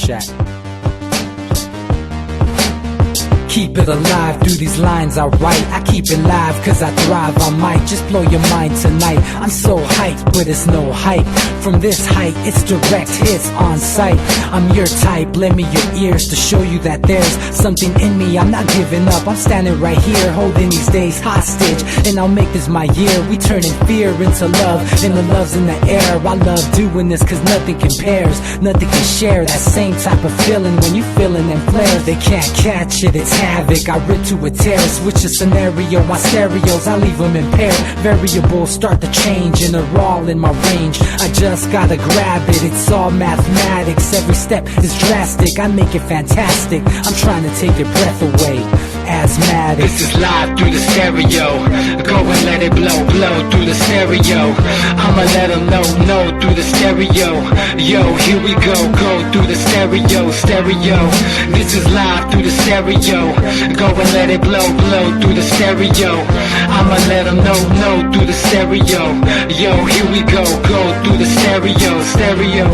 chat. Keep it alive through these lines I write. I keep it live cause I thrive. I might just blow your mind tonight. I'm so hyped, but it's no hype. From this height, it's direct hits on sight. I'm your type, lend me your ears to show you that there's something in me. I'm not giving up, I'm standing right here, holding these days hostage. And I'll make this my year. We turning fear into love, and the love's in the air. I love doing this cause nothing compares. Nothing can share that same type of feeling when you feeling them flares. They can't catch it, it's havoc. I rip to a tear, switch a scenario on stereos, I leave them impaired. Variables start to change and they're all in my range. I just gotta grab it, it's all mathematics. Every step is drastic, I make it fantastic. I'm trying to take your breath away. Asthmatic. This is live through the stereo. Go and let it blow, blow through the stereo. I'ma let them know through the stereo. Yo, here we go through the stereo, stereo. This is live through the stereo. Go and let it blow, blow through the stereo. I'ma let them know through the stereo. Yo, here we go through the stereo, stereo.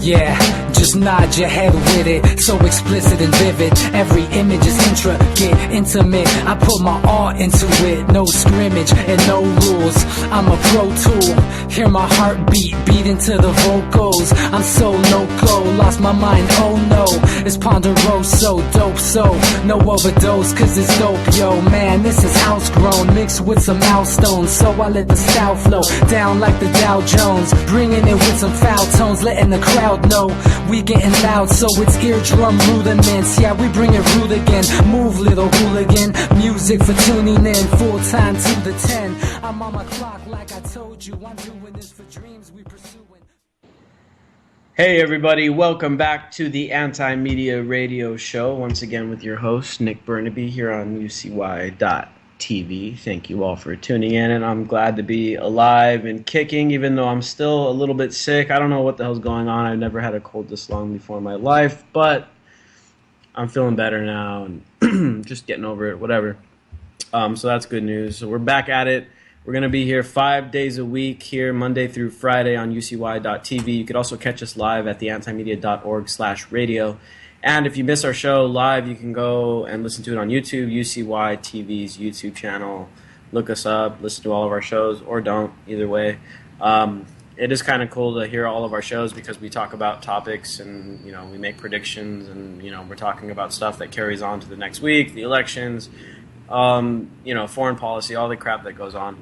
Yeah, just nod your head with it, so explicit and vivid. Every image is intricate, intimate. I put my all into it, no scrimmage and no rules. I'm a pro tool, hear my heartbeat beat into the vocals. I'm so loco, lost my mind, oh no. It's ponderoso, dope, so no overdose, cause it's dope, yo. Man, this is house grown, mixed with some milestones. So I let the style flow down like the Dow Jones, bringing it with some foul tones, letting the crowd know we getting loud, so it's eardrum rudiments. Yeah, we bring it rude again. Move, little hooligan. Music for tuning in, full time to the 10. I'm on my clock like I told you. I'm doing this for dreams we pursuing. Hey everybody, welcome back to the Anti-Media Radio Show. Once again with your host, Nick Bernabe, here on UCY.TV. Thank you all for tuning in, and I'm glad to be alive and kicking, even though I'm still a little bit sick. I don't know what the hell's going on. I've never had a cold this long before in my life, but I'm feeling better now and just getting over it, whatever. So that's good news. So we're back at it. We're going to be here 5 days a week here, Monday through Friday on UCY.TV. You could also catch us live at theantimedia.org/radio. And if you miss our show live, you can go and listen to it on YouTube, UCY TV's YouTube channel. Look us up, listen to all of our shows, or don't, either way. It is kind of cool to hear all of our shows because we talk about topics and, we make predictions and, we're talking about stuff that carries on to the next week, the elections, foreign policy, all the crap that goes on,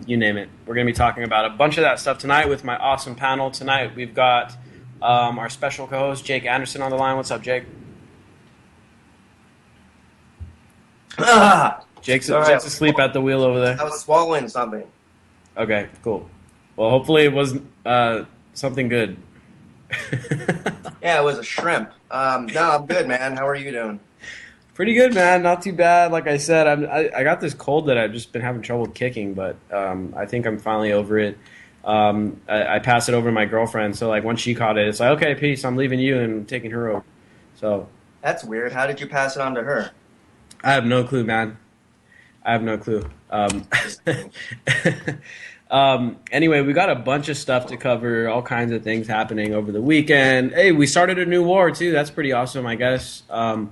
you name it. We're going to be talking about a bunch of that stuff tonight with my awesome panel. Tonight we've got our special co-host, Jake Anderson, on the line. What's up, Jake? Jake's asleep at the wheel over there. I was swallowing something. Okay, cool. Well, hopefully it was something good. Yeah, it was a shrimp. No, I'm good, man. How are you doing? Pretty good, man. Not too bad. Like I said, I got this cold that I've just been having trouble kicking, but I think I'm finally over it. I passed it over to my girlfriend, so like once she caught it, it's like, okay, peace, I'm leaving you and taking her over. So that's weird. How did you pass it on to her? I have no clue, man. I have no clue. Anyway, we got a bunch of stuff to cover, all kinds of things happening over the weekend. Hey, we started a new war too. That's pretty awesome, I guess. When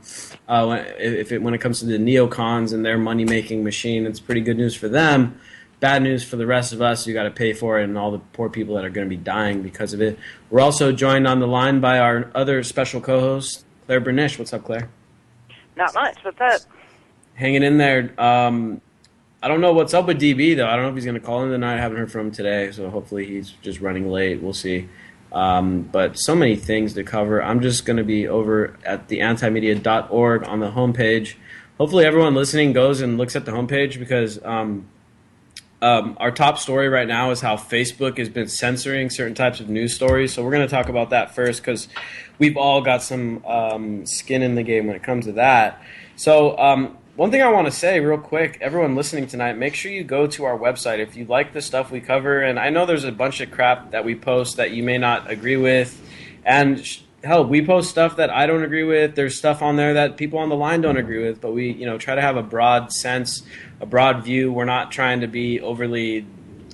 it comes to the neocons and their money-making machine, it's pretty good news for them. Bad news for the rest of us. You got to pay for it, and all the poor people that are going to be dying because of it. We're also joined on the line by our other special co-host, Claire Bernish. What's up, Claire? Not much. What's up? Hanging in there. I don't know what's up with DB, though. I don't know if he's going to call in tonight. I haven't heard from him today, so hopefully he's just running late. We'll see. But so many things to cover. I'm just going to be over at theantimedia.org on the homepage. Hopefully everyone listening goes and looks at the homepage because our top story right now is how Facebook has been censoring certain types of news stories. So we're going to talk about that first because we've all got some skin in the game when it comes to that. So one thing I want to say real quick, everyone listening tonight, make sure you go to our website if you like the stuff we cover. And I know there's a bunch of crap that we post that you may not agree with. And hell, we post stuff that I don't agree with. There's stuff on there that people on the line don't agree with. But we try to have a broad sense, a broad view. We're not trying to be overly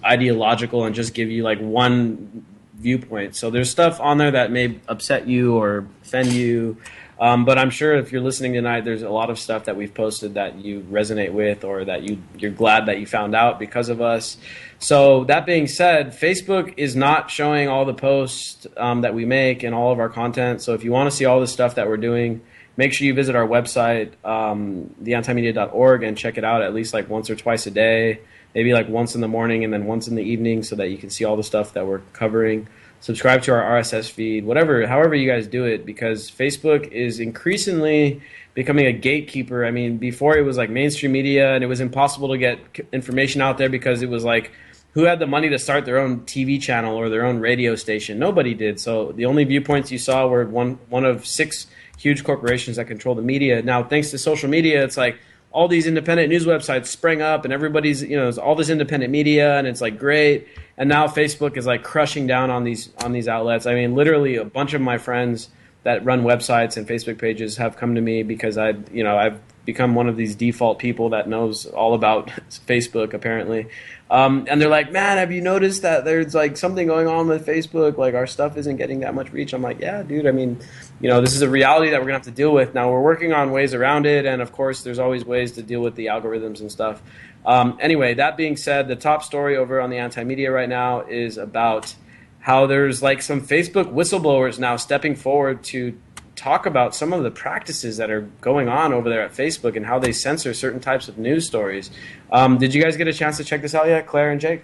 ideological and just give you like one viewpoint. So there's stuff on there that may upset you or offend you. But I'm sure if you're listening tonight, there's a lot of stuff that we've posted that you resonate with or that you're glad that you found out because of us. So that being said, Facebook is not showing all the posts that we make and all of our content. So if you want to see all the stuff that we're doing, make sure you visit our website, theantimedia.org, and check it out at least like once or twice a day, maybe like once in the morning and then once in the evening so that you can see all the stuff that we're covering. Subscribe to our RSS feed, however you guys do it, because Facebook is increasingly becoming a gatekeeper. I mean, before it was like mainstream media and it was impossible to get information out there because it was like, who had the money to start their own TV channel or their own radio station? Nobody did. So the only viewpoints you saw were one of 6 huge corporations that control the media. Now, thanks to social media, it's like all these independent news websites sprang up and everybody's, there's all this independent media and it's like great. And now Facebook is like crushing down on these outlets. I mean, literally a bunch of my friends that run websites and Facebook pages have come to me because I've become one of these default people that knows all about Facebook apparently. And they're like, man, have you noticed that there's like something going on with Facebook? Like our stuff isn't getting that much reach. I'm like, yeah, dude. I mean, this is a reality that we're gonna have to deal with. Now we're working on ways around it, and of course, there's always ways to deal with the algorithms and stuff. Anyway, that being said, the top story over on the Anti-Media right now is about how there's like some Facebook whistleblowers now stepping forward to talk about some of the practices that are going on over there at Facebook and how they censor certain types of news stories. Did you guys get a chance to check this out yet, Claire and Jake?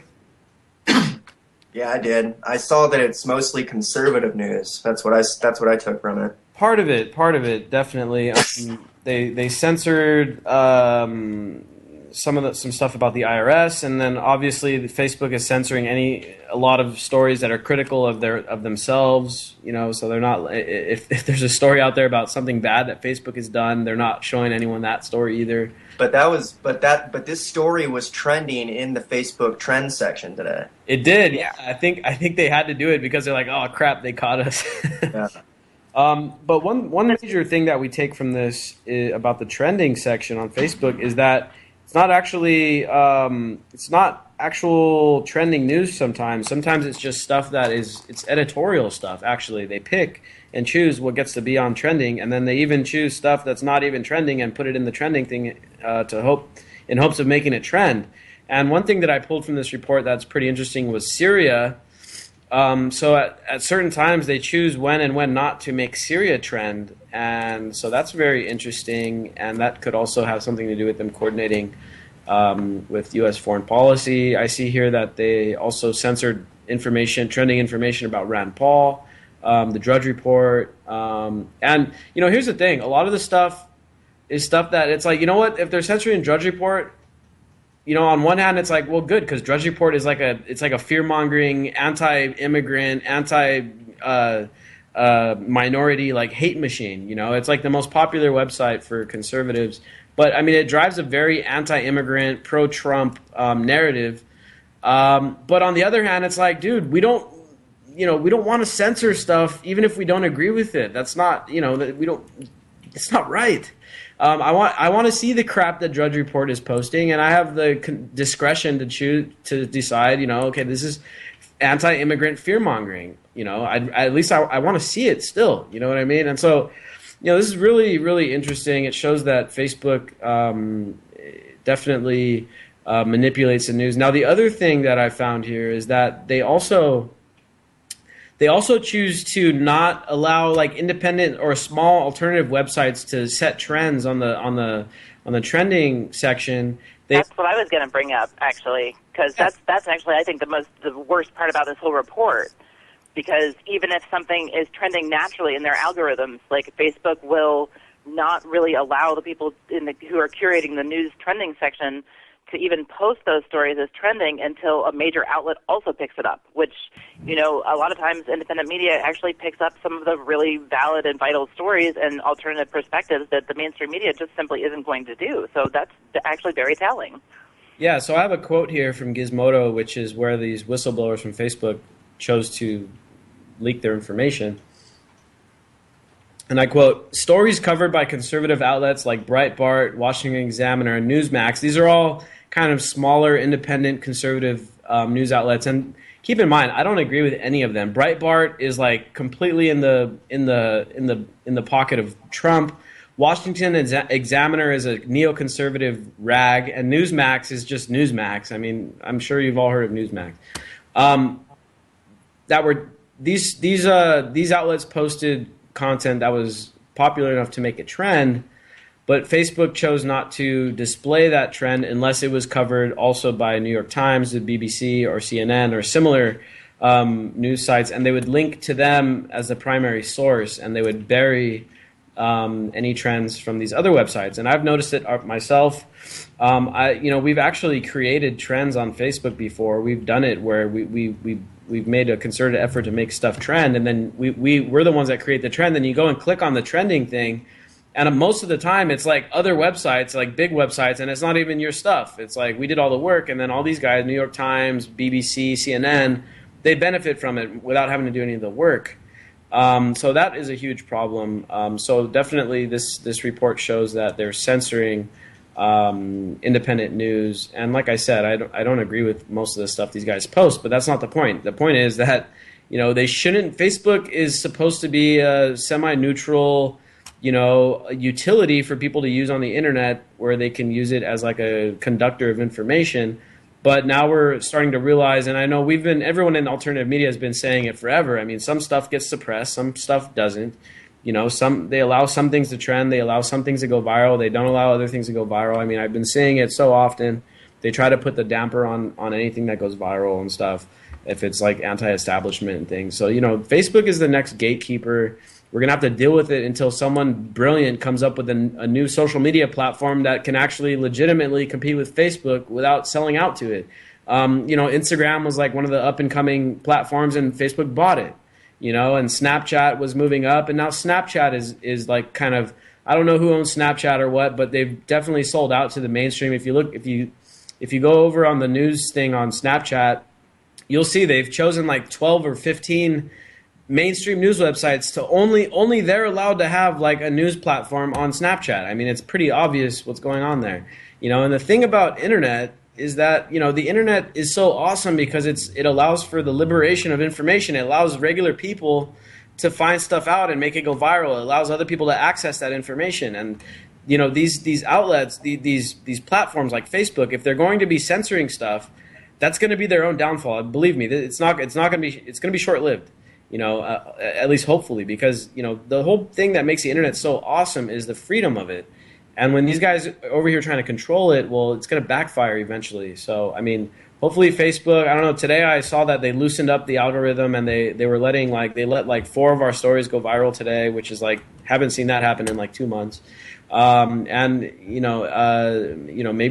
Yeah, I did. I saw that it's mostly conservative news. That's what I took from it. Part of it, definitely. They censored some stuff about the IRS, and then obviously Facebook is censoring a lot of stories that are critical of themselves. So they're not. If there's a story out there about something bad that Facebook has done, they're not showing anyone that story either. But this story was trending in the Facebook trends section today. It did, yeah. I think they had to do it because they're like, oh crap, they caught us. Yeah. But one major thing that we take from this about the trending section on Facebook is that it's not actually it's not actual trending news sometimes. Sometimes it's just stuff it's editorial stuff. Actually, they pick and choose what gets to be on trending, and then they even choose stuff that's not even trending and put it in the trending thing in hopes of making it trend. And one thing that I pulled from this report that's pretty interesting was Syria. So at certain times they choose when and when not to make Syria trend, and so that's very interesting, and that could also have something to do with them coordinating with U.S. foreign policy. I see here that they also censored trending information about Rand Paul, the Drudge Report, and here's the thing: a lot of the stuff is stuff that it's like, if they're censoring Drudge Report, on one hand, it's like, well, good, because Drudge Report is like a fear-mongering, anti-immigrant, minority like hate machine. It's like the most popular website for conservatives. But I mean, it drives a very anti-immigrant, pro-Trump narrative. But on the other hand, it's like, dude, we don't want to censor stuff even if we don't agree with it. That's not, it's not right. I want to see the crap that Drudge Report is posting, and I have the discretion to decide, okay, this is anti-immigrant fear-mongering. At least I want to see it still. You know what I mean? And so, this is really, really interesting. It shows that Facebook definitely manipulates the news. Now, the other thing that I found here is that they also choose to not allow like independent or small alternative websites to set trends on the trending section. That's what I was going to bring up, actually, because that's actually, I think, the worst part about this whole report. Because even if something is trending naturally in their algorithms, like Facebook will not really allow the people who are curating the news trending section to even post those stories as trending until a major outlet also picks it up, which, a lot of times independent media actually picks up some of the really valid and vital stories and alternative perspectives that the mainstream media just simply isn't going to do. So that's actually very telling. Yeah, so I have a quote here from Gizmodo, which is where these whistleblowers from Facebook chose to leak their information. And I quote, "Stories covered by conservative outlets like Breitbart, Washington Examiner, and Newsmax, these are all kind of smaller, independent, conservative news outlets. And keep in mind, I don't agree with any of them. Breitbart is like completely in the pocket of Trump. Washington Examiner is a neoconservative rag, and Newsmax is just Newsmax. I mean, I'm sure you've all heard of Newsmax. These outlets posted content that was popular enough to make a trend, but Facebook chose not to display that trend unless it was covered also by New York Times, the BBC, or CNN, or similar news sites, and they would link to them as the primary source, and they would bury any trends from these other websites. And I've noticed it myself. We've actually created trends on Facebook before. We've done it where we've made a concerted effort to make stuff trend, and then we're the ones that create the trend. Then you go and click on the trending thing, and most of the time it's like other websites, like big websites, and it's not even your stuff. It's like we did all the work, and then all these guys, New York Times, BBC, CNN, they benefit from it without having to do any of the work. So that is a huge problem. So definitely this report shows that they're censoring independent news. And like I said, I don't agree with most of the stuff these guys post, but that's not the point. The point is that, they shouldn't. Facebook is supposed to be a semi-neutral, utility for people to use on the internet where they can use it as like a conductor of information. But now we're starting to realize, and I know everyone in alternative media has been saying it forever. I mean, some stuff gets suppressed, some stuff doesn't. They allow some things to trend, they allow some things to go viral, they don't allow other things to go viral. I mean, I've been seeing it so often. They try to put the damper on anything that goes viral and stuff, if it's like anti-establishment and things. So, Facebook is the next gatekeeper. We're going to have to deal with it until someone brilliant comes up with a new social media platform that can actually legitimately compete with Facebook without selling out to it. Instagram was like one of the up-and-coming platforms, and Facebook bought it. And Snapchat was moving up, and now Snapchat is like kind of, I don't know who owns Snapchat or what, but they've definitely sold out to the mainstream. If you go over on the news thing on Snapchat, you'll see they've chosen like 12 or 15 mainstream news websites to only they're allowed to have like a news platform on Snapchat. I mean, it's pretty obvious what's going on there. And the thing about internet is that, the internet is so awesome because it allows for the liberation of information. It allows regular people to find stuff out and make it go viral. It allows other people to access that information. And these outlets, these platforms like Facebook, if they're going to be censoring stuff, that's going to be their own downfall. Believe me, it's going to be short-lived. At least hopefully, because, the whole thing that makes the internet so awesome is the freedom of it. And when these guys over here trying to control it, well, it's going to backfire eventually. So, I mean, hopefully Facebook, I don't know, today I saw that they loosened up the algorithm, and they let 4 of our stories go viral today, which is like, haven't seen that happen in like 2 months. Maybe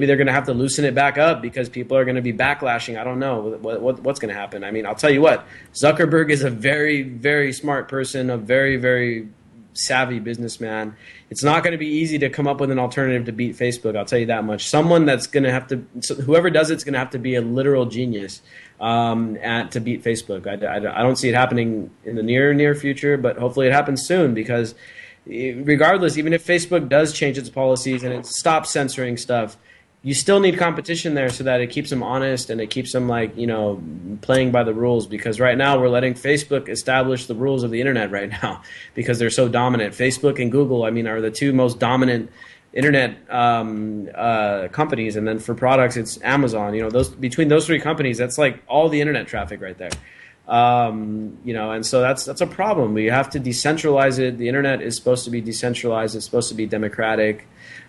they're going to have to loosen it back up because people are going to be backlashing. I don't know what's going to happen. I mean, I'll tell you what, Zuckerberg is a very, very smart person, a very, very savvy businessman. It's not going to be easy to come up with an alternative to beat Facebook. I'll tell you that much. Someone that's going to have to, whoever does it's going to have to be a literal genius to beat Facebook. I don't see it happening in the near future, but hopefully it happens soon, because regardless, even if Facebook does change its policies and it stops censoring stuff, you still need competition there so that it keeps them honest and it keeps them playing by the rules. Because right now we're letting Facebook establish the rules of the internet right now because they're so dominant. Facebook and Google, are the 2 most dominant internet companies, and then for products it's Amazon. Between those 3 companies, that's like all the internet traffic right there. And so that's a problem. We have to decentralize it. The internet is supposed to be decentralized. It's supposed to be democratic.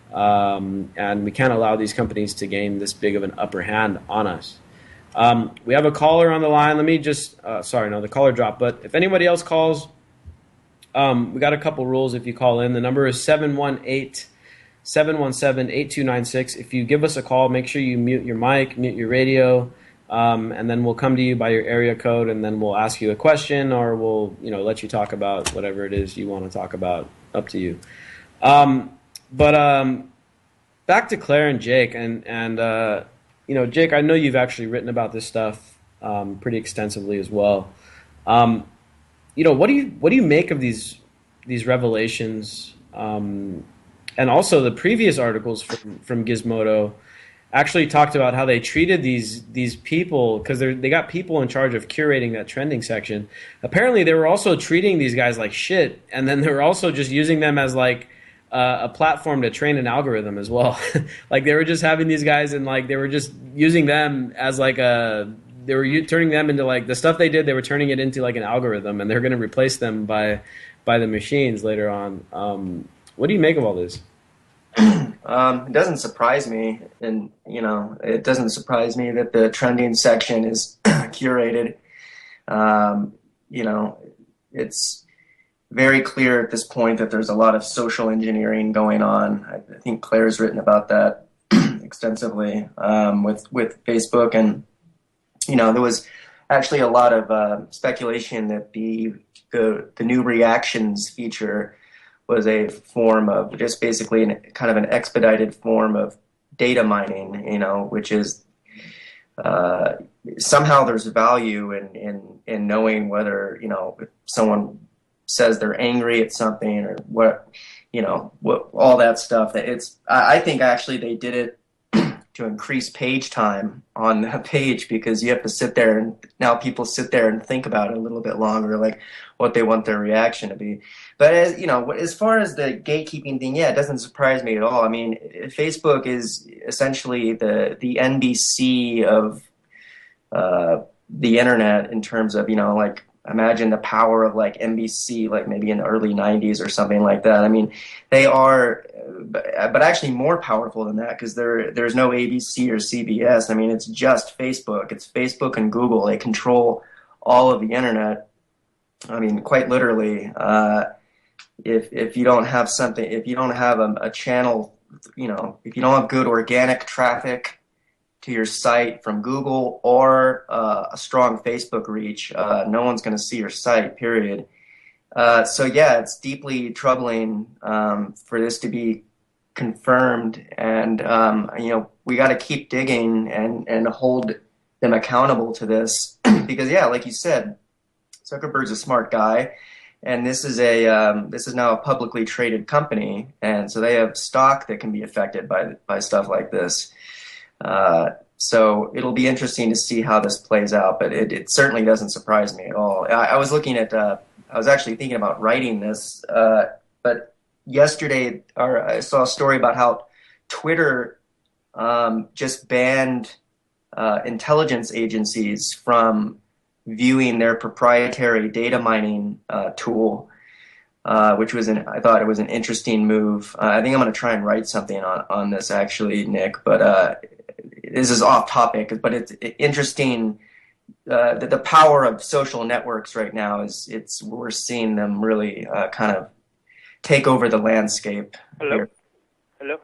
And we can't allow these companies to gain this big of an upper hand on us. We have a caller on the line. Let me just, the caller dropped. But if anybody else calls, we got a couple rules if you call in. The number is 718-717-8296. If you give us a call, make sure you mute your mic, mute your radio. And then we'll come to you by your area code, and then we'll ask you a question, or we'll let you talk about whatever it is you want to talk about. Up to you. But back to Claire and Jake, and Jake, I know you've actually written about this stuff pretty extensively as well. What do you make of these revelations, and also the previous articles from Gizmodo? actually talked about how they treated these people, because they got people in charge of curating that trending section. Apparently, they were also treating these guys like shit, and then they were also just using them as like a platform to train an algorithm as well. Like they were just having these guys, and like they were just using them as like they were turning them into like the stuff they did. They were turning it into like an algorithm, and they're going to replace them by the machines later on. What do you make of all this? It doesn't surprise me, and it doesn't surprise me that the trending section is curated. It's very clear at this point that there's a lot of social engineering going on. I think Claire's written about that extensively with Facebook, and there was actually a lot of speculation that the new reactions feature was a form of just basically kind of an expedited form of data mining, which is somehow there's value in knowing whether, if someone says they're angry at something or what all that stuff. I think actually they did it to increase page time on the page, because you have to sit there, and now people sit there and think about it a little bit longer, like what they want their reaction to be. But as far as the gatekeeping thing, yeah, it doesn't surprise me at all. I mean, Facebook is essentially the NBC of the internet in terms of, like, imagine the power of like NBC, like maybe in the early 90s or something like that. I mean, they are, but actually more powerful than that, because there's no ABC or CBS. I mean, it's just Facebook. It's Facebook and Google. They control all of the internet. I mean, quite literally. If you don't have something, if you don't have a channel, if you don't have good organic traffic to your site from Google or a strong Facebook reach, no one's going to see your site, period. So yeah, it's deeply troubling for this to be confirmed, and we got to keep digging and hold them accountable to this, because yeah, like you said, Zuckerberg's a smart guy, and this is now a publicly traded company, and so they have stock that can be affected by stuff like this. So it'll be interesting to see how this plays out, but it certainly doesn't surprise me at all. I was actually thinking about writing this, but yesterday I saw a story about how Twitter just banned intelligence agencies from viewing their proprietary data mining tool, which I thought it was an interesting move. I think I'm going to try and write something on this actually, Nick, but this is off topic, but it's interesting. The power of social networks right now we're seeing them really kind of take over the landscape. Hello? Here. Hello?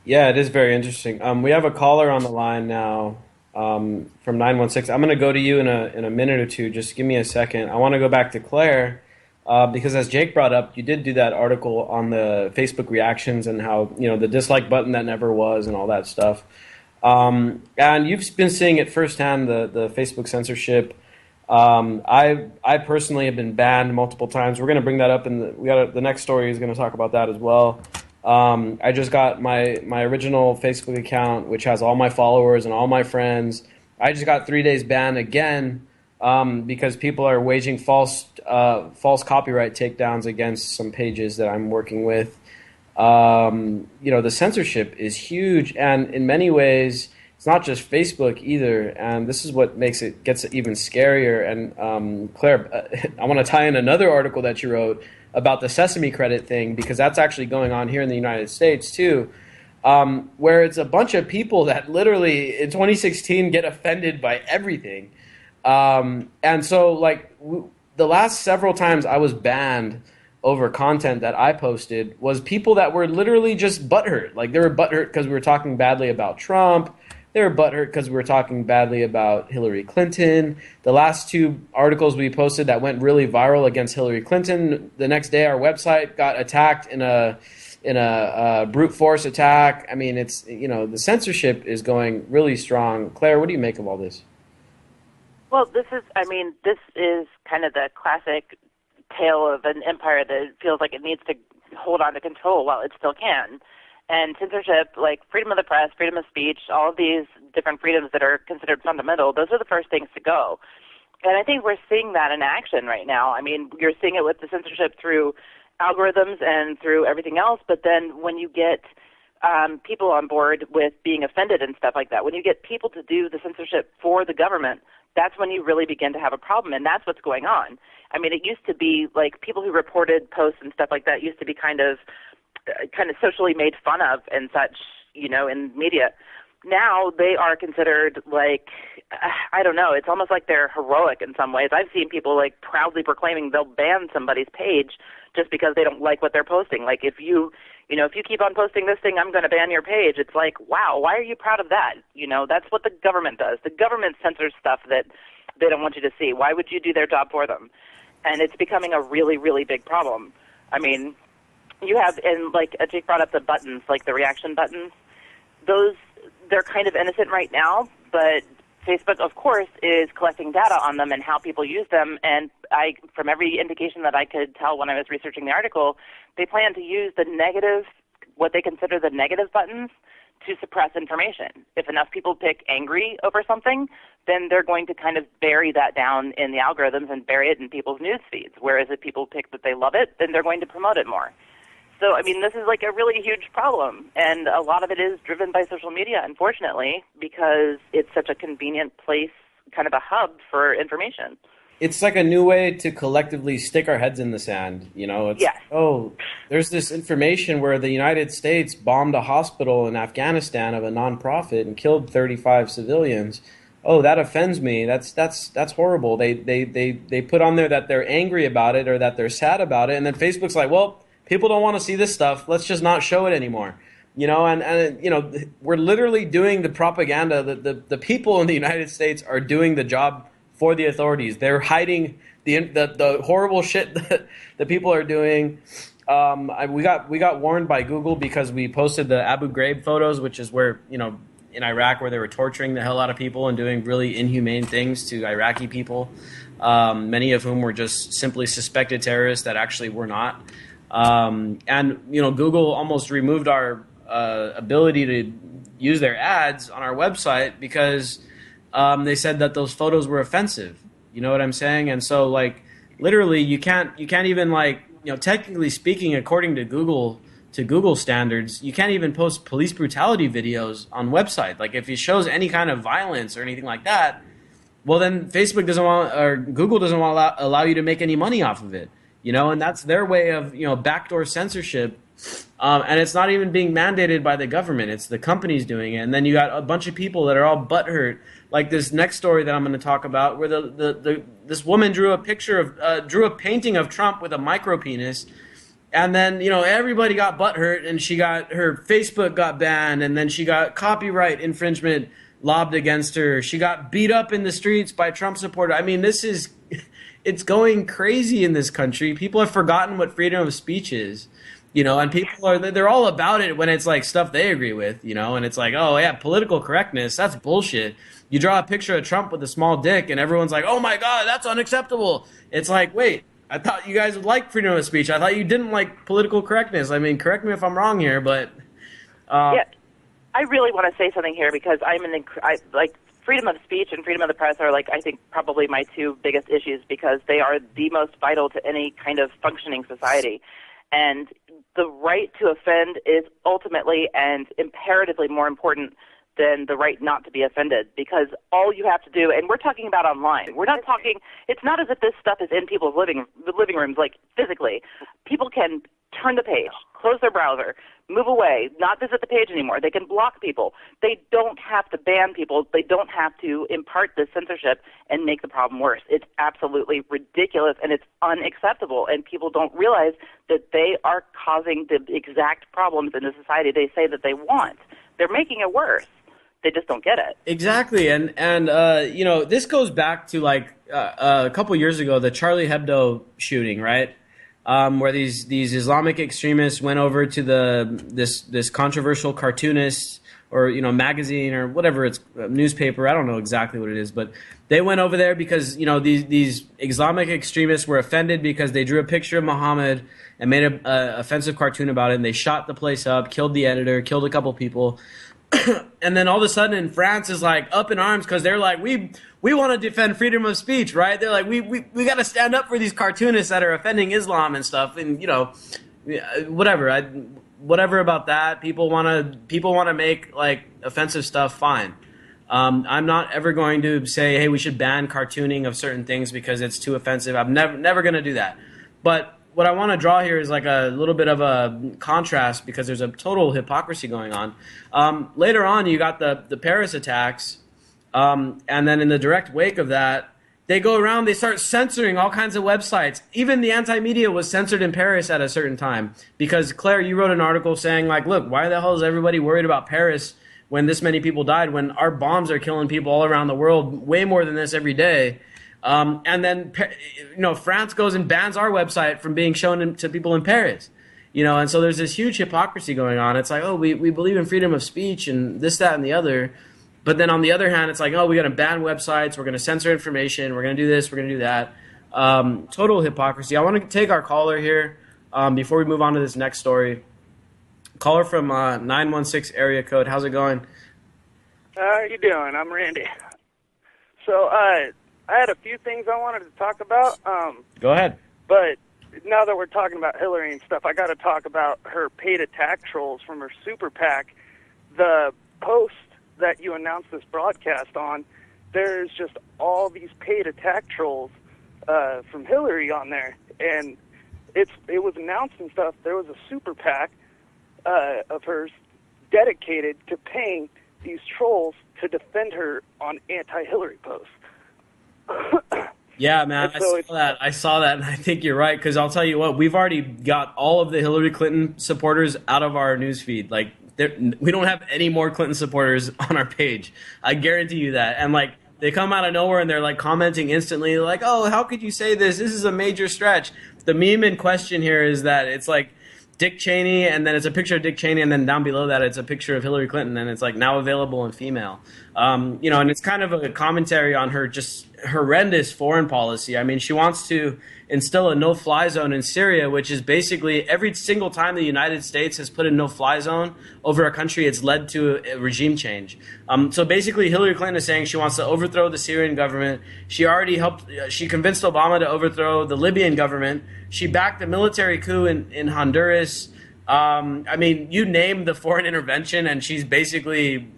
Yeah, it is very interesting. We have a caller on the line now from 916. I'm going to go to you in a minute or two. Just give me a second. I want to go back to Claire because, as Jake brought up, you did do that article on the Facebook reactions and how the dislike button that never was and all that stuff. And you've been seeing it firsthand, the Facebook censorship. I personally have been banned multiple times. We're going to bring that up, and the next story is going to talk about that as well. I just got my original Facebook account, which has all my followers and all my friends. I just got 3 days ban again because people are waging false copyright takedowns against some pages that I'm working with. The censorship is huge, and in many ways, it's not just Facebook either. And this is what gets it even scarier. And Claire, I want to tie in another article that you wrote about the Sesame credit thing, because that's actually going on here in the United States too, where it's a bunch of people that literally in 2016 get offended by everything. And so the last several times I was banned over content that I posted was people that were literally just butthurt. Like, they were butthurt because we were talking badly about Trump. They were butthurt because we were talking badly about Hillary Clinton. The last two articles we posted that went really viral against Hillary Clinton, the next day our website got attacked in a brute force attack. I mean, it's, the censorship is going really strong. Claire, what do you make of all this? Well, this is kind of the classic tale of an empire that feels like it needs to hold on to control while it still can. And censorship, like freedom of the press, freedom of speech, all of these different freedoms that are considered fundamental, those are the first things to go. And I think we're seeing that in action right now. I mean, you're seeing it with the censorship through algorithms and through everything else, but then when you get people on board with being offended and stuff like that, when you get people to do the censorship for the government, that's when you really begin to have a problem, and that's what's going on. I mean, it used to be like people who reported posts and stuff like that used to be kind of socially made fun of and such, you know, in media. Now they are considered like, I don't know, it's almost like they're heroic in some ways. I've seen people like proudly proclaiming they'll ban somebody's page just because they don't like what they're posting. Like if you keep on posting this thing, I'm going to ban your page. It's like, wow, why are you proud of that? You know, that's what the government does. The government censors stuff that they don't want you to see. Why would you do their job for them? And it's becoming a really, really big problem. I mean, you have, and like Jake brought up the buttons, like the reaction buttons. Those, they're kind of innocent right now, but Facebook, of course, is collecting data on them and how people use them. And from every indication that I could tell when I was researching the article, they plan to use the negative, what they consider the negative buttons, to suppress information. If enough people pick angry over something, then they're going to kind of bury that down in the algorithms and bury it in people's news feeds. Whereas if people pick that they love it, then they're going to promote it more. So, I mean, this is like a really huge problem, and a lot of it is driven by social media, unfortunately, because it's such a convenient place, kind of a hub for information. It's like a new way to collectively stick our heads in the sand, you know? It's, yes. Oh, there's this information where the United States bombed a hospital in Afghanistan of a nonprofit and killed 35 civilians. Oh, that offends me. That's horrible. They put on there that they're angry about it or that they're sad about it, and then Facebook's like, well, people don't want to see this stuff. Let's just not show it anymore. You know, and you know, we're literally doing the propaganda. The people in the United States are doing the job for the authorities. They're hiding the horrible shit that people are doing. We got warned by Google because we posted the Abu Ghraib photos, which is where, you know, in Iraq, where they were torturing the hell out of people and doing really inhumane things to Iraqi people, many of whom were just simply suspected terrorists that actually were not. And, you know, Google almost removed our ability to use their ads on our website because they said that those photos were offensive. You know what I'm saying? And so, like, literally, you can't even, like, you know, technically speaking, according to Google standards, you can't even post police brutality videos on website. Like, if it shows any kind of violence or anything like that, well, then Facebook doesn't want, or Google doesn't want to allow you to make any money off of it. You know, and that's their way of, you know, backdoor censorship. And it's not even being mandated by the government. It's the companies doing it. And then you got a bunch of people that are all butthurt. Like this next story that I'm going to talk about, where this woman drew a painting of Trump with a micro penis. And then, you know, everybody got butthurt, and her Facebook got banned, and then she got copyright infringement lobbed against her. She got beat up in the streets by Trump supporters. I mean, it's going crazy in this country. People have forgotten what freedom of speech is, you know, and they're all about it when it's like stuff they agree with, you know, and it's like, oh yeah, political correctness, that's bullshit. You draw a picture of Trump with a small dick and everyone's like, oh my God, that's unacceptable. It's like, wait, I thought you guys would like freedom of speech. I thought you didn't like political correctness. I mean, correct me if I'm wrong here, but yeah, I really want to say something here because freedom of speech and freedom of the press are, like, I think probably my two biggest issues because they are the most vital to any kind of functioning society. And the right to offend is ultimately and imperatively more important than the right not to be offended, because all you have to do, and we're talking about online, we're not talking, it's not as if this stuff is in people's living rooms, like physically. People can turn the page, close their browser, move away, not visit the page anymore. They can block people. They don't have to ban people. They don't have to impart this censorship and make the problem worse. It's absolutely ridiculous, and it's unacceptable, and people don't realize that they are causing the exact problems in the society they say that they want. They're making it worse. They just don't get it. Exactly, and you know, this goes back to like a couple years ago, the Charlie Hebdo shooting, right? Where these Islamic extremists went over to this controversial cartoonist or magazine or whatever it's newspaper. I don't know exactly what it is, but they went over there because these Islamic extremists were offended because they drew a picture of Muhammad and made a offensive cartoon about it, and they shot the place up, killed the editor, killed a couple people. And then all of a sudden France is like up in arms because they're like, we want to defend freedom of speech, right? They're like, we got to stand up for these cartoonists that are offending Islam and stuff. And whatever about that. People want to make like offensive stuff. Fine. I'm not ever going to say, hey, we should ban cartooning of certain things because it's too offensive. I'm never going to do that. But what I want to draw here is like a little bit of a contrast because there's a total hypocrisy going on. Later on, you got the Paris attacks, and then in the direct wake of that, they go around, they start censoring all kinds of websites. Even the anti-media was censored in Paris at a certain time because, Claire, you wrote an article saying, like, look, why the hell is everybody worried about Paris when this many people died, when our bombs are killing people all around the world, way more than this every day? And then, France goes and bans our website from being shown to people in Paris, and so there's this huge hypocrisy going on. It's like, oh, we believe in freedom of speech and this, that, and the other. But then on the other hand, it's like, oh, we're going to ban websites. We're going to censor information. We're going to do this. We're going to do that. Total hypocrisy. I want to take our caller here before we move on to this next story. Caller from 916 area code. How's it going? How you doing? I'm Randy. So, I had a few things I wanted to talk about. Go ahead. But now that we're talking about Hillary and stuff, I got to talk about her paid attack trolls from her super PAC. The post that you announced this broadcast on, there's just all these paid attack trolls from Hillary on there. And it was announced and stuff. There was a super PAC of hers dedicated to paying these trolls to defend her on anti-Hillary posts. Yeah, man, I saw that, and I think you're right, because I'll tell you what, we've already got all of the Hillary Clinton supporters out of our newsfeed. Like, we don't have any more Clinton supporters on our page. I guarantee you that. And, like, they come out of nowhere, and they're, like, commenting instantly, like, oh, how could you say this? This is a major stretch. The meme in question here is that it's, like, Dick Cheney, and then it's a picture of Dick Cheney, and then down below that it's a picture of Hillary Clinton, and it's like now available in female. And it's kind of a commentary on her just horrendous foreign policy. I mean, she wants to instill a no-fly zone in Syria, which is basically every single time the United States has put a no-fly zone over a country, it's led to a regime change. So basically, Hillary Clinton is saying she wants to overthrow the Syrian government. She already she convinced Obama to overthrow the Libyan government. She backed a military coup in Honduras. I mean, you name the foreign intervention, and she's basically,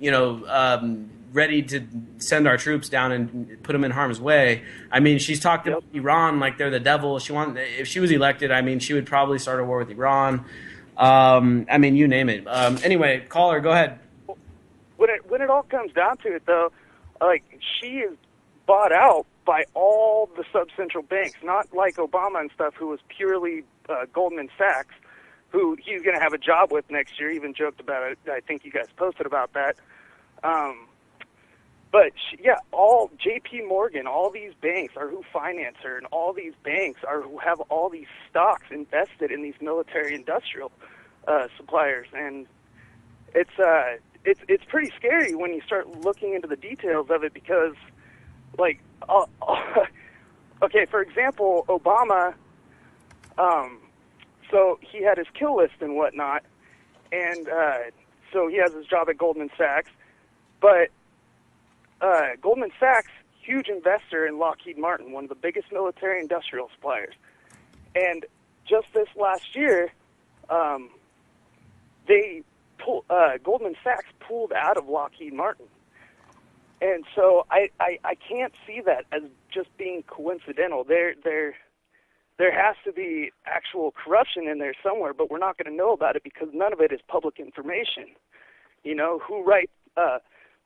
ready to send our troops down and put them in harm's way. I mean, she's talked about Iran like they're the devil. If she was elected, I mean, she would probably start a war with Iran. I mean, you name it. Anyway, caller, go ahead. When it all comes down to it, though, like, she is bought out by all the sub-central banks, not like Obama and stuff, who was purely Goldman Sachs, who he's going to have a job with next year. He even joked about it. I think you guys posted about that. But all J.P. Morgan, all these banks are who finance her, and all these banks are who have all these stocks invested in these military-industrial suppliers, and it's pretty scary when you start looking into the details of it because, like, okay, for example, Obama, so he had his kill list and whatnot, and so he has his job at Goldman Sachs, but Goldman Sachs, huge investor in Lockheed Martin, one of the biggest military industrial suppliers. And just this last year, Goldman Sachs pulled out of Lockheed Martin. And so I can't see that as just being coincidental. There has to be actual corruption in there somewhere, but we're not going to know about it because none of it is public information.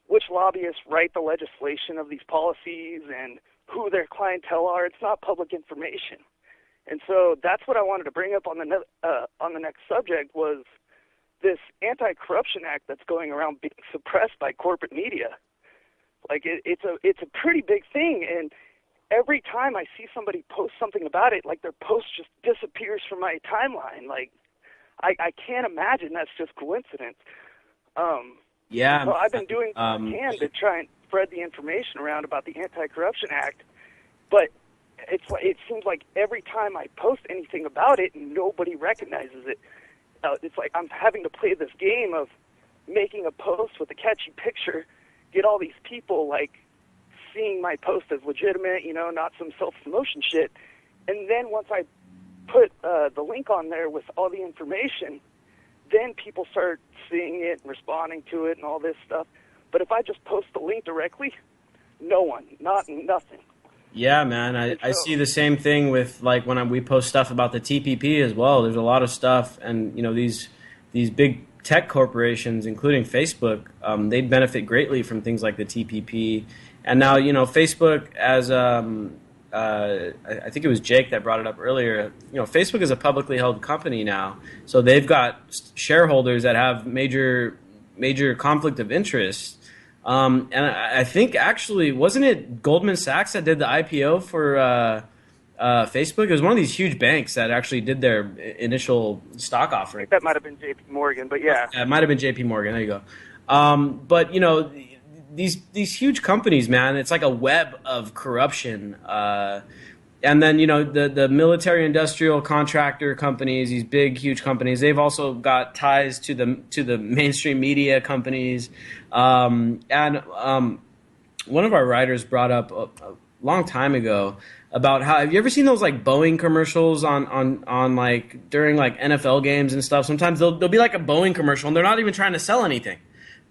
Which lobbyists write the legislation of these policies and who their clientele are. It's not public information. And so that's what I wanted to bring up on the next subject was this Anti-Corruption Act that's going around being suppressed by corporate media. Like, it's a pretty big thing, and every time I see somebody post something about it, like, their post just disappears from my timeline. Like, I can't imagine that's just coincidence. Yeah. So I've been doing what I can to try and spread the information around about the Anti-Corruption Act, but it seems like every time I post anything about it, nobody recognizes it. It's like I'm having to play this game of making a post with a catchy picture, get all these people like seeing my post as legitimate, not some self-promotion shit. And then once I put the link on there with all the information, then people start seeing it, responding to it, and all this stuff. But if I just post the link directly, no one, nothing. Yeah, man, I see the same thing with like when we post stuff about the TPP as well. There's a lot of stuff, and these big tech corporations, including Facebook, they benefit greatly from things like the TPP. And now Facebook, as I think it was Jake that brought it up earlier. Facebook is a publicly held company now, so they've got shareholders that have major conflict of interest. And I think actually, wasn't it Goldman Sachs that did the IPO for Facebook? It was one of these huge banks that actually did their initial stock offering. That might have been J.P. Morgan, but yeah. It might have been J.P. Morgan. There you go. But these huge companies, man, it's like a web of corruption. And then the military industrial contractor companies, these big huge companies, they've also got ties to the mainstream media companies. And one of our writers brought up a long time ago about how, have you ever seen those like Boeing commercials on like during like NFL games and stuff? Sometimes there'll be like a Boeing commercial and they're not even trying to sell anything.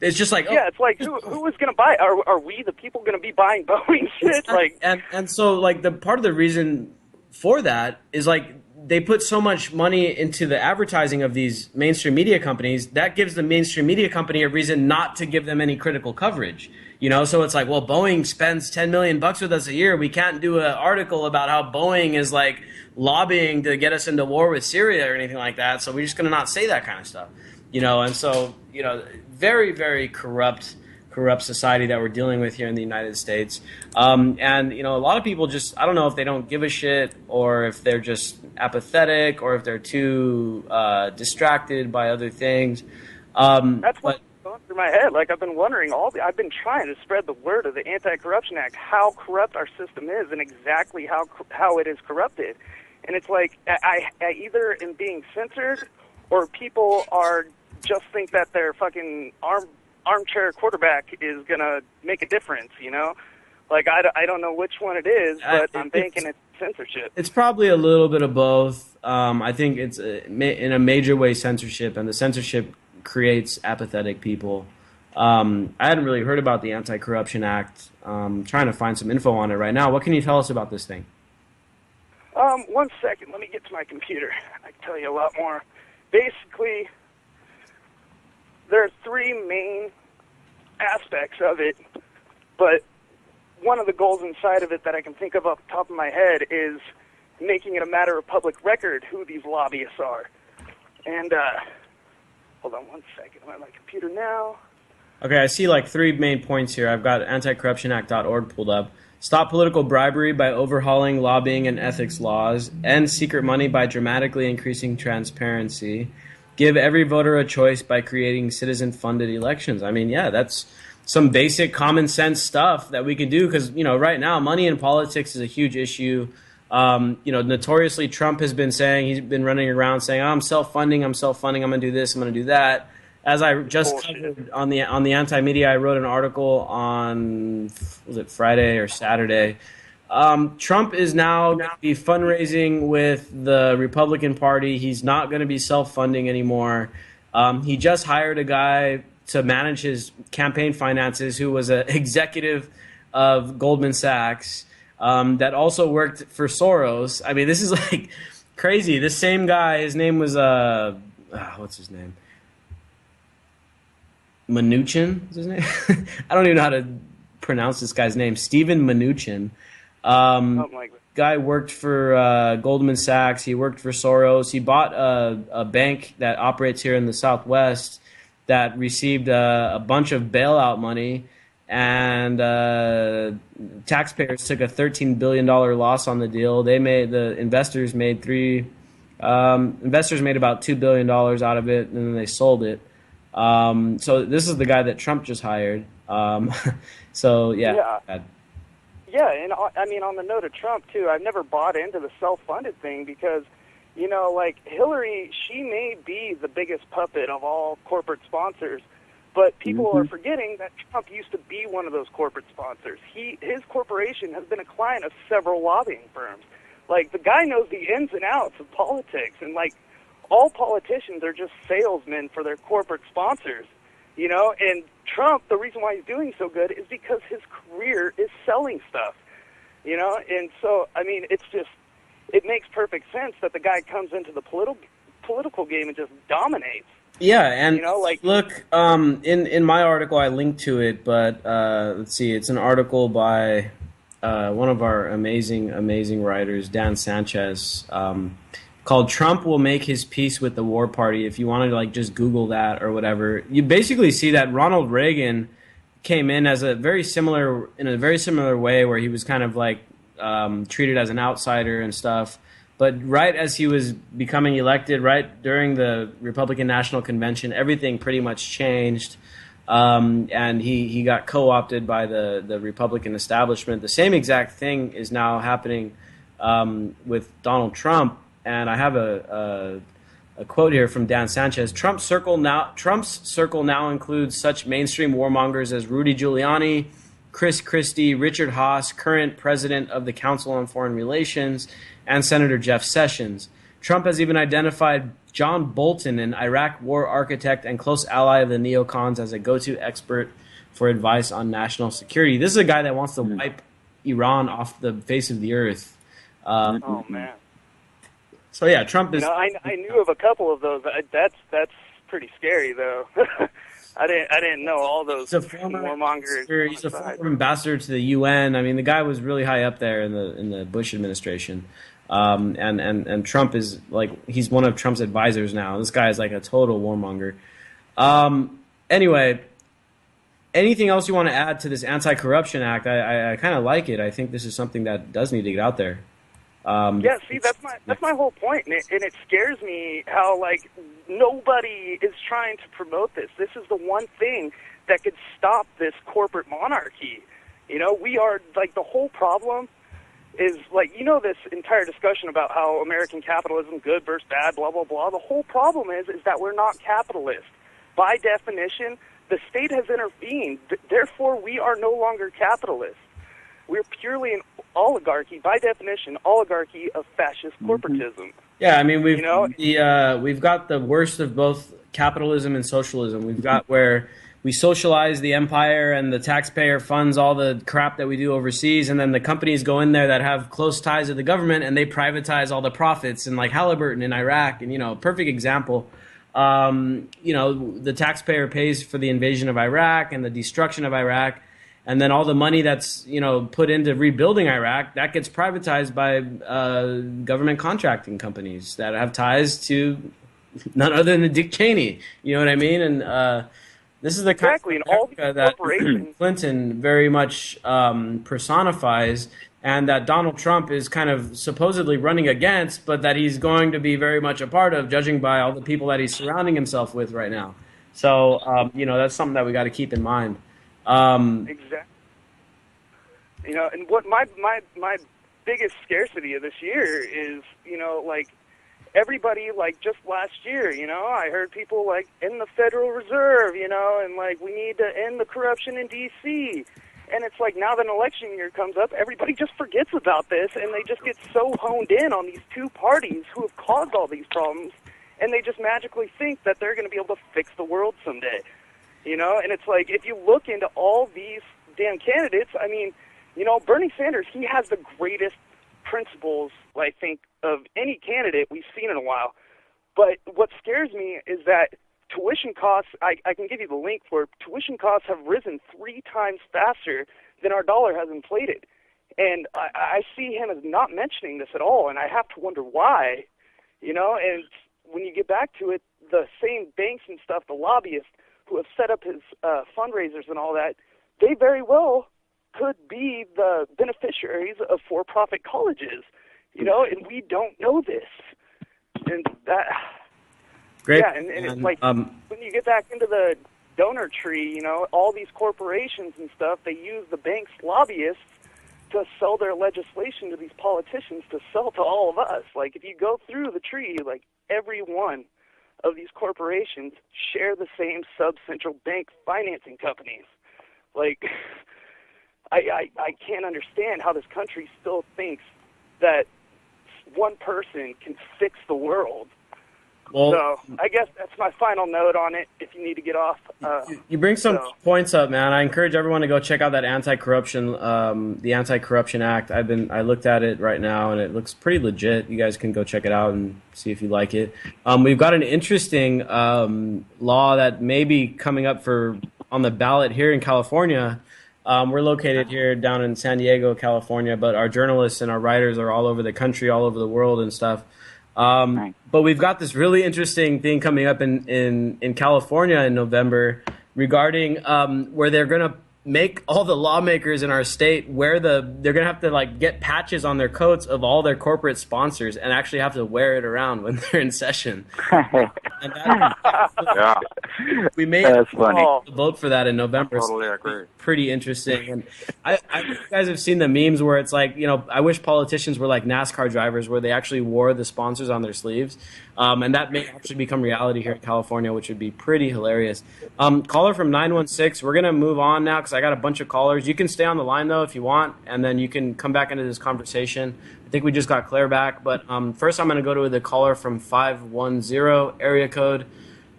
It's just like, yeah, it's like who is going to buy? Are we the people going to be buying Boeing shit? Like, and so like the part of the reason for that is like they put so much money into the advertising of these mainstream media companies that gives the mainstream media company a reason not to give them any critical coverage. So it's like, well, Boeing spends $10 million with us a year. We can't do an article about how Boeing is like lobbying to get us into war with Syria or anything like that. So we're just going to not say that kind of stuff. And so, very, very corrupt society that we're dealing with here in the United States. And, a lot of people just, I don't know if they don't give a shit or if they're just apathetic or if they're too distracted by other things. That's what's going through my head. Like, I've been wondering I've been trying to spread the word of the Anti-Corruption Act, how corrupt our system is and exactly how it is corrupted. And it's like, I either am being censored or people just think that their fucking armchair quarterback is going to make a difference, Like, I don't know which one it is, but I'm thinking it's censorship. It's probably a little bit of both. I think it's in a major way censorship, and the censorship creates apathetic people. I hadn't really heard about the Anti-Corruption Act. Trying to find some info on it right now. What can you tell us about this thing? 1 second. Let me get to my computer. I can tell you a lot more. Basically, there are three main aspects of it, but one of the goals inside of it that I can think of off the top of my head is making it a matter of public record who these lobbyists are. And, hold on 1 second. I'm at my computer now. Okay, I see like three main points here. I've got anticorruptionact.org pulled up. Stop political bribery by overhauling lobbying and ethics laws. End secret money by dramatically increasing transparency. Give every voter a choice by creating citizen-funded elections. I mean, yeah, that's some basic common sense stuff that we can do because, right now money in politics is a huge issue. Notoriously Trump has been saying, he's been running around saying, I'm self-funding, I'm going to do this, I'm going to do that. As I just covered on the anti-media, I wrote an article on, was it Friday or Saturday? Trump is now going to be fundraising with the Republican Party. He's not going to be self-funding anymore. He just hired a guy to manage his campaign finances who was an executive of Goldman Sachs that also worked for Soros. I mean, this is like crazy. This same guy, his name was, what's his name? Mnuchin is his name? I don't even know how to pronounce this guy's name. Steven Mnuchin. Guy worked for Goldman Sachs. He worked for Soros. He bought a bank that operates here in the Southwest that received a bunch of bailout money, and taxpayers took a $13 billion loss on the deal. Investors made about $2 billion out of it, and then they sold it. So this is the guy that Trump just hired. So yeah. Yeah, and I mean, on the note of Trump, too, I've never bought into the self-funded thing because, you know, like Hillary, she may be the biggest puppet of all corporate sponsors, but people are forgetting that Trump used to be one of those corporate sponsors. His corporation has been a client of several lobbying firms. Like, the guy knows the ins and outs of politics, and, like, all politicians are just salesmen for their corporate sponsors, you know, and Trump, the reason why he's doing so good is because his career is selling stuff, you know, and so, I mean, it's just, it makes perfect sense that the guy comes into the political game and just dominates. Yeah, and you know, like, look, in my article I linked to it, but let's see, it's an article by one of our amazing writers, Dan Sanchez, called "Trump Will Make His Peace with the War Party." If you want to like just Google that or whatever, you basically see that Ronald Reagan came in as in a very similar way, where he was kind of like treated as an outsider and stuff. But right as he was becoming elected, right during the Republican National Convention, everything pretty much changed, and he got co-opted by the Republican establishment. The same exact thing is now happening with Donald Trump. And I have a quote here from Dan Sanchez. Trump's circle now includes such mainstream warmongers as Rudy Giuliani, Chris Christie, Richard Haas, current president of the Council on Foreign Relations, and Senator Jeff Sessions. Trump has even identified John Bolton, an Iraq war architect and close ally of the neocons, as a go-to expert for advice on national security. This is a guy that wants to wipe Iran off the face of the earth. oh, man. So yeah, Trump is. You know, I knew of a couple of those. That's pretty scary, though. I didn't know all those warmongers. He's a former ambassador to the UN. I mean, the guy was really high up there in the Bush administration, and Trump is like, he's one of Trump's advisors now. This guy is like a total warmonger. Anyway, anything else you want to add to this Anti-Corruption Act? I kind of like it. I think this is something that does need to get out there. Yeah, see, that's my whole point, and it scares me how, like, nobody is trying to promote this. This is the one thing that could stop this corporate monarchy. You know, we are, like, the whole problem is, like, you know, this entire discussion about how American capitalism, good versus bad, blah, blah, blah. The whole problem is that we're not capitalist. By definition, the state has intervened. Therefore, we are no longer capitalists. We're purely an oligarchy, by definition, oligarchy of fascist corporatism. Yeah, I mean, we've got the worst of both capitalism and socialism. We've got where we socialize the empire and the taxpayer funds all the crap that we do overseas, and then the companies go in there that have close ties to the government and they privatize all the profits, and like Halliburton in Iraq, and, you know, perfect example. You know, the taxpayer pays for the invasion of Iraq and the destruction of Iraq. And then all the money that's, you know, put into rebuilding Iraq, that gets privatized by government contracting companies that have ties to none other than Dick Cheney. You know what I mean? And this is the kind of America that Clinton very much personifies, and that Donald Trump is kind of supposedly running against, but that he's going to be very much a part of, judging by all the people that he's surrounding himself with right now. So, you know, that's something that we got to keep in mind. Exactly. You know, and what my biggest scarcity of this year is, you know, like, everybody, like, just last year, you know, I heard people, like, in the Federal Reserve, you know, and, like, we need to end the corruption in D.C., and it's like, now that an election year comes up, everybody just forgets about this, and they just get so honed in on these two parties who have caused all these problems, and they just magically think that they're going to be able to fix the world someday. You know, and it's like, if you look into all these damn candidates, I mean, you know, Bernie Sanders, he has the greatest principles, I think, of any candidate we've seen in a while. But what scares me is that tuition costs, I can give you the link for it, tuition costs have risen 3 times faster than our dollar has inflated. And I see him as not mentioning this at all, and I have to wonder why, you know, and when you get back to it, the same banks and stuff, the lobbyists, who have set up his fundraisers and all that, they very well could be the beneficiaries of for-profit colleges, you know, and we don't know this. And that, great. yeah, and it's like, when you get back into the donor tree, you know, all these corporations and stuff, they use the bank's lobbyists to sell their legislation to these politicians to sell to all of us. Like, if you go through the tree, like, every one of these corporations share the same sub-central bank financing companies. Like, I can't understand how this country still thinks that one person can fix the world. Well, so I guess that's my final note on it. If you need to get off, you bring some points up, man. I encourage everyone to go check out that anti-corruption, the Anti-Corruption Act. I looked at it right now, and it looks pretty legit. You guys can go check it out and see if you like it. We've got an interesting law that may be coming up on the ballot here in California. We're located here down in San Diego, California, but our journalists and our writers are all over the country, all over the world and stuff. But we've got this really interesting thing coming up in California in November regarding where they're going to make all the lawmakers in our state they're going to have to like get patches on their coats of all their corporate sponsors and actually have to wear it around when they're in session. And we may vote for that in November. Totally agree. Pretty interesting. And I you guys have seen the memes where it's like, you know, I wish politicians were like NASCAR drivers where they actually wore the sponsors on their sleeves. And that may actually become reality here in California, which would be pretty hilarious. Caller from 916, we're going to move on now because I got a bunch of callers. You can stay on the line, though, if you want, and then you can come back into this conversation. I think we just got Claire back. But first I'm going to go to the caller from 510 area code.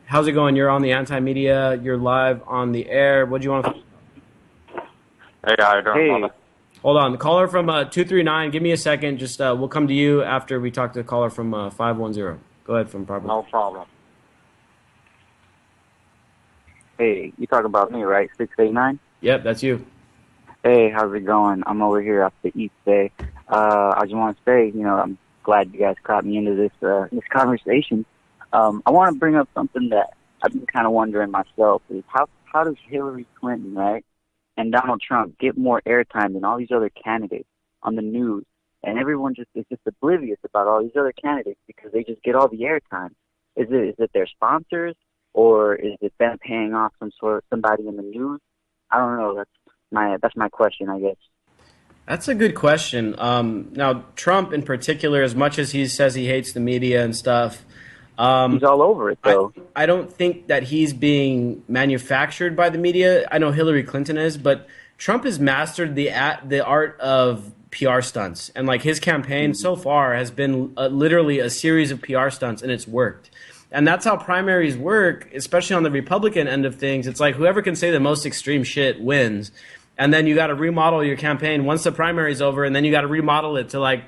How's it going? You're on the Anti-Media. You're live on the air. What do you want to... Hey, how you doing? Hey. Hold on. The caller from 239, give me a second. Just we'll come to you after we talk to the caller from 510. Go ahead, from Proper. No problem. Hey, you talking about me, right? 689? Yep, that's you. Hey, how's it going? I'm over here off the East Bay. I just want to say, you know, I'm glad you guys caught me into this conversation. I want to bring up something that I've been kind of wondering myself is how does Hillary Clinton, right, and Donald Trump get more airtime than all these other candidates on the news? And everyone is just oblivious about all these other candidates because they just get all the airtime. Is it their sponsors, or is it them paying off somebody in the news? I don't know. That's my question, I guess. That's a good question. Now, Trump in particular, as much as he says he hates the media and stuff, he's all over it, though. I don't think that he's being manufactured by the media. I know Hillary Clinton is, but Trump has mastered the art of PR stunts. And like his campaign so far has been literally a series of PR stunts, and it's worked. And that's how primaries work, especially on the Republican end of things. It's like whoever can say the most extreme shit wins. And then you got to remodel your campaign once the primary's over, and then you got to remodel it to like,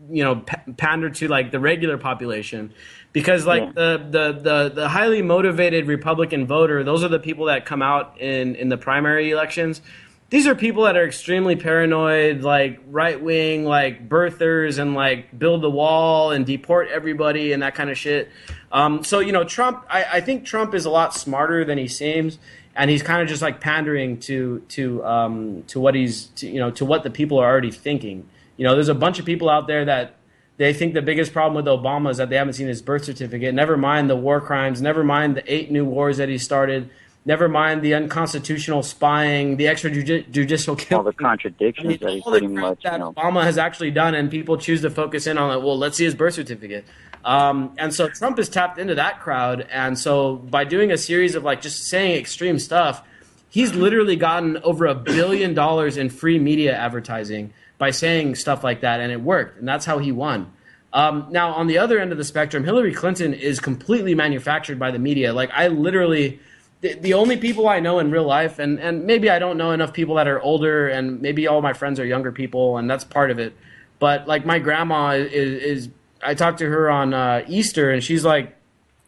you know, pander to like the regular population. Because like the highly motivated Republican voter, those are the people that come out in the primary elections. These are people that are extremely paranoid, like right-wing, like birthers, and like build the wall and deport everybody and that kind of shit. So, you know, Trump, I think Trump is a lot smarter than he seems, and he's kind of just like pandering to what to what the people are already thinking. You know, there's a bunch of people out there that they think the biggest problem with Obama is that they haven't seen his birth certificate. Never mind the war crimes. Never mind the 8 new wars that he started. Never mind the unconstitutional spying, the extrajudicial killing. All the contradictions that he's pretty much, that Obama has actually done, and people choose to focus in on it. Well, let's see his birth certificate. And so Trump has tapped into that crowd. And so by doing a series of like just saying extreme stuff, he's literally gotten over $1 billion in free media advertising by saying stuff like that, and it worked. And that's how he won. Now, on the other end of the spectrum, Hillary Clinton is completely manufactured by the media. Like I literally... The only people I know in real life, and maybe I don't know enough people that are older, and maybe all my friends are younger people, and that's part of it. But like my grandma is I talked to her on Easter, and she's like,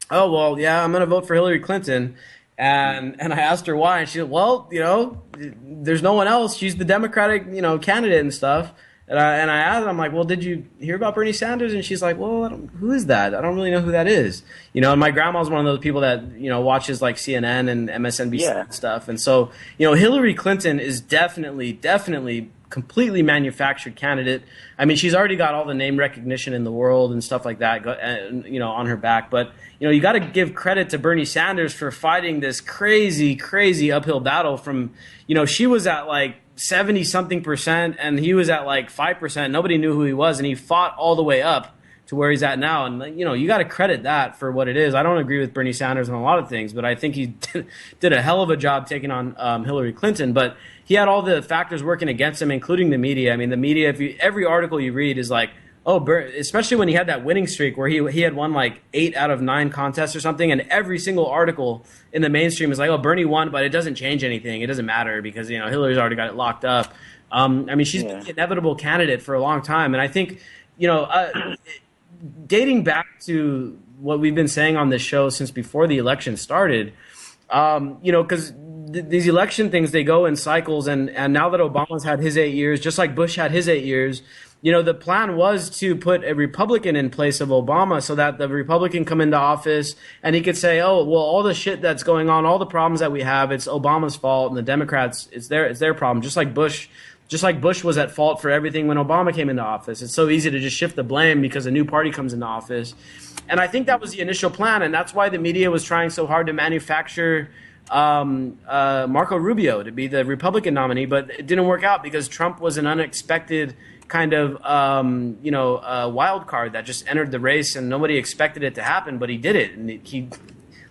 "Oh well, yeah, I'm gonna vote for Hillary Clinton," and I asked her why, and she said, "Well, you know, there's no one else. She's the Democratic, you know, candidate and stuff." And I asked, I'm like, well, did you hear about Bernie Sanders? And she's like, well, who is that? I don't really know who that is. You know, and my grandma's one of those people that, you know, watches like CNN and MSNBC and stuff. And so, you know, Hillary Clinton is definitely completely manufactured candidate. I mean, she's already got all the name recognition in the world and stuff like that, on her back. But, you got to give credit to Bernie Sanders for fighting this crazy, crazy uphill battle from, she was at like 70-something% and he was at like 5%. Nobody knew who he was, and he fought all the way up to where he's at now. And, you got to credit that for what it is. I don't agree with Bernie Sanders on a lot of things, but I think he did a hell of a job taking on Hillary Clinton. But he had all the factors working against him, including the media. I mean, the media, every article you read is like, especially when he had that winning streak where he had won like 8 out of 9 contests or something, and every single article in the mainstream is like, oh, Bernie won, but it doesn't change anything. It doesn't matter because, Hillary's already got it locked up. I mean, she's been the inevitable candidate for a long time. And I think, dating back to what we've been saying on this show since before the election started, because these election things, they go in cycles. And now that Obama's had his 8 years, just like Bush had his 8 years, the plan was to put a Republican in place of Obama so that the Republican come into office and he could say, oh, well, all the shit that's going on, all the problems that we have, it's Obama's fault, and the Democrats, it's their problem. Just like Bush was at fault for everything when Obama came into office. It's so easy to just shift the blame because a new party comes into office. And I think that was the initial plan, and that's why the media was trying so hard to manufacture Marco Rubio to be the Republican nominee, but it didn't work out because Trump was an unexpected kind of wild card that just entered the race, and nobody expected it to happen, but he did it. And he,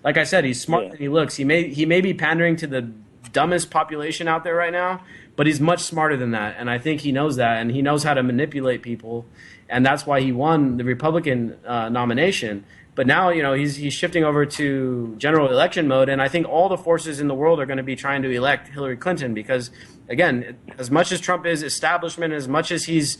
like I said, he's smarter than he looks. He may be pandering to the dumbest population out there right now, but he's much smarter than that, and I think he knows that, and he knows how to manipulate people, and that's why he won the Republican nomination. But now, he's shifting over to general election mode, and I think all the forces in the world are going to be trying to elect Hillary Clinton because, again, as much as Trump is establishment, as much as he's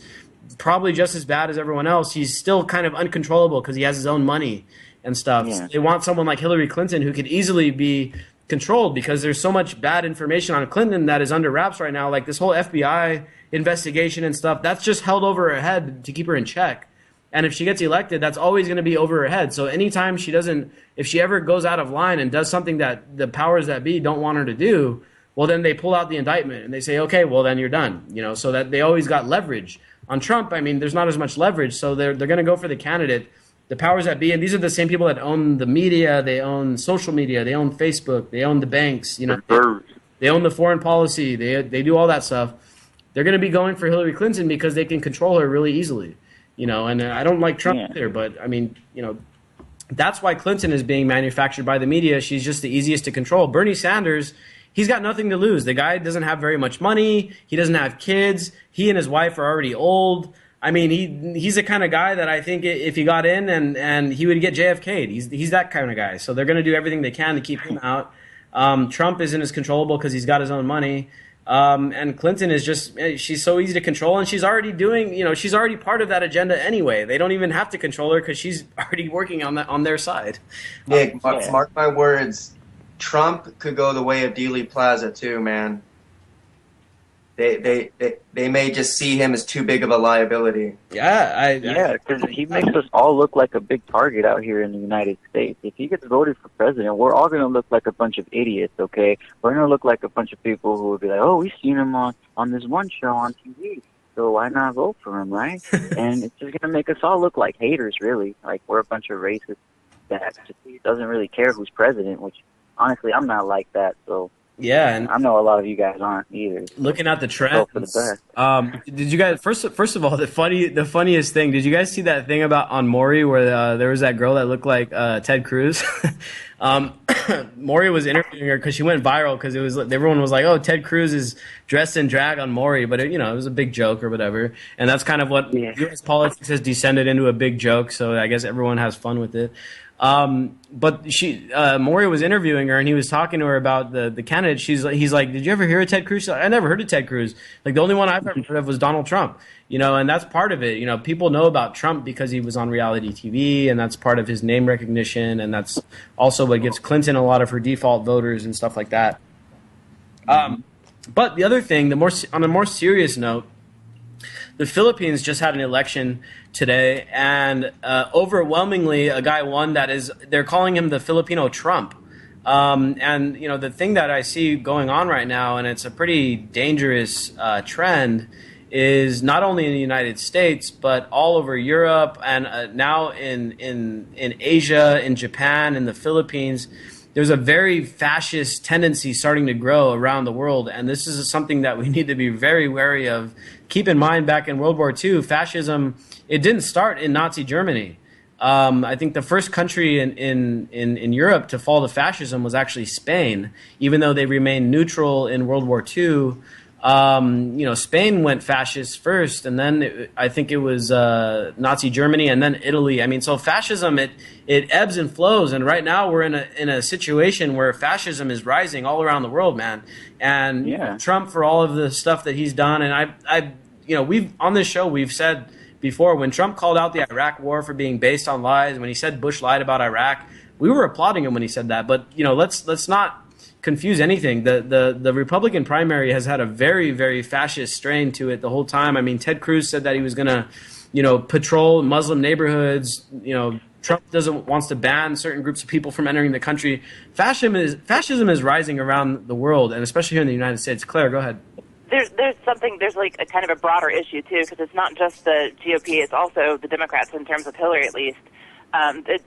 probably just as bad as everyone else, he's still kind of uncontrollable because he has his own money and stuff. Yeah. So they want someone like Hillary Clinton who could easily be controlled because there's so much bad information on Clinton that is under wraps right now. Like this whole FBI investigation and stuff, that's just held over her head to keep her in check. And if she gets elected, that's always going to be over her head. So anytime if she ever goes out of line and does something that the powers that be don't want her to do, well, then they pull out the indictment and they say, okay, well, then you're done. So that they always got leverage. On Trump, I mean, there's not as much leverage. So they're going to go for the candidate, the powers that be. And these are the same people that own the media. They own social media. They own Facebook. They own the banks. They own the foreign policy. They do all that stuff. They're going to be going for Hillary Clinton because they can control her really easily. And I don't like Trump either, but I mean, that's why Clinton is being manufactured by the media. She's just the easiest to control. Bernie Sanders, he's got nothing to lose. The guy doesn't have very much money. He doesn't have kids. He and his wife are already old. I mean, he's the kind of guy that I think if he got in and he would get JFK'd. He's that kind of guy. So they're going to do everything they can to keep him out. Trump isn't as controllable because he's got his own money. And Clinton is she's so easy to control, and she's already she's already part of that agenda anyway. They don't even have to control her because she's already working on their side. Nick, mark my words, Trump could go the way of Dealey Plaza too, man. They may just see him as too big of a liability. Yeah, because he makes us all look like a big target out here in the United States. If he gets voted for president, we're all going to look like a bunch of idiots, okay? We're going to look like a bunch of people who will be like, oh, we've seen him on this one show on TV, so why not vote for him, right? And it's just going to make us all look like haters, really. Like we're a bunch of racists that just doesn't really care who's president, which honestly, I'm not like that, so... Yeah, and I know a lot of you guys aren't either. Looking at the trends, did you guys first of all the funniest thing? Did you guys see that thing about on Maury where there was that girl that looked like Ted Cruz? Maury was interviewing her because she went viral because everyone was like, "Oh, Ted Cruz is dressed in drag on Maury," but it was a big joke or whatever. And that's kind of what U.S. politics has descended into, a big joke. So I guess everyone has fun with it. But Maury was interviewing her and he was talking to her about the candidate. He's like, "Did you ever hear of Ted Cruz?" I never heard of Ted Cruz. Like the only one I've ever heard of was Donald Trump. And that's part of it. People know about Trump because he was on reality TV, and that's part of his name recognition, and that's also what gives Clinton a lot of her default voters and stuff like that. But the other thing, on a more serious note, the Philippines just had an election today, and overwhelmingly, a guy won they're calling him the Filipino Trump. And the thing that I see going on right now, and it's a pretty dangerous trend, is not only in the United States but all over Europe and now in Asia, in Japan, in the Philippines. There's a very fascist tendency starting to grow around the world, and this is something that we need to be very wary of. Keep in mind, back in World War II, fascism, it didn't start in Nazi Germany. I think the first country in Europe to fall to fascism was actually Spain, even though they remained neutral in World War II. Spain went fascist first, and then I think it was Nazi Germany, and then Italy. I mean, so fascism, it ebbs and flows, and right now we're in a situation where fascism is rising all around the world, man. And Trump, for all of the stuff that he's done, and we've on this show we've said before, when Trump called out the Iraq war for being based on lies, when he said Bush lied about Iraq, we were applauding him when he said that. But let's not confuse anything. The Republican primary has had a very, very fascist strain to it the whole time. I mean, Ted Cruz said that he was going to, patrol Muslim neighborhoods. Trump wants to ban certain groups of people from entering the country. Fascism is rising around the world, and especially here in the United States. Claire, go ahead. There's like a kind of a broader issue too, because it's not just the GOP, it's also the Democrats in terms of Hillary at least.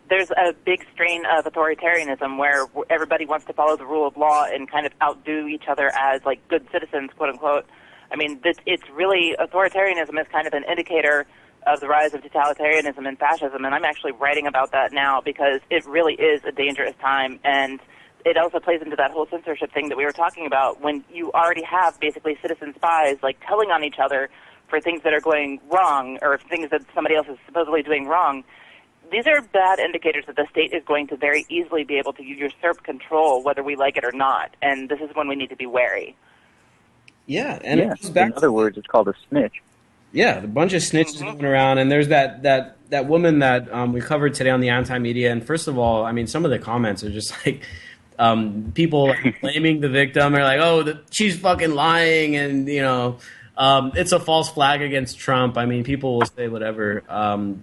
There's a big strain of authoritarianism where everybody wants to follow the rule of law and kind of outdo each other as like good citizens, quote unquote. I mean, it's really, authoritarianism is kind of an indicator of the rise of totalitarianism and fascism, and I'm actually writing about that now because it really is a dangerous time, and it also plays into that whole censorship thing that we were talking about when you already have basically citizen spies like telling on each other for things that are going wrong or things that somebody else is supposedly doing wrong. These are bad indicators that the state is going to very easily be able to usurp control whether we like it or not, and this is when we need to be wary. Yeah, and it goes back in other words, it's called a snitch. Yeah, a bunch of snitches going around, and there's that woman that we covered today on the anti-media, and first of all, I mean, some of the comments are just like, people blaming the victim. They're like, "Oh, she's fucking lying," and it's a false flag against Trump. I mean, people will say whatever.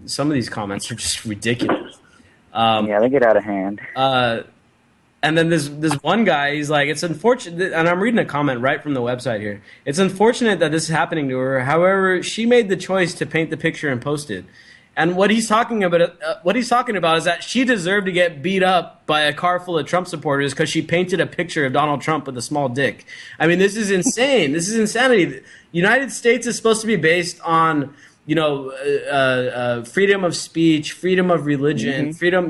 Some of these comments are just ridiculous. They get out of hand. And then this one guy, he's like, "It's unfortunate," and I'm reading a comment right from the website here. "It's unfortunate that this is happening to her. However, she made the choice to paint the picture and post it." And what he's talking about is that she deserved to get beat up by a car full of Trump supporters because she painted a picture of Donald Trump with a small dick. I mean, this is insane. This is insanity. The United States is supposed to be based on, freedom of speech, freedom of religion, freedom,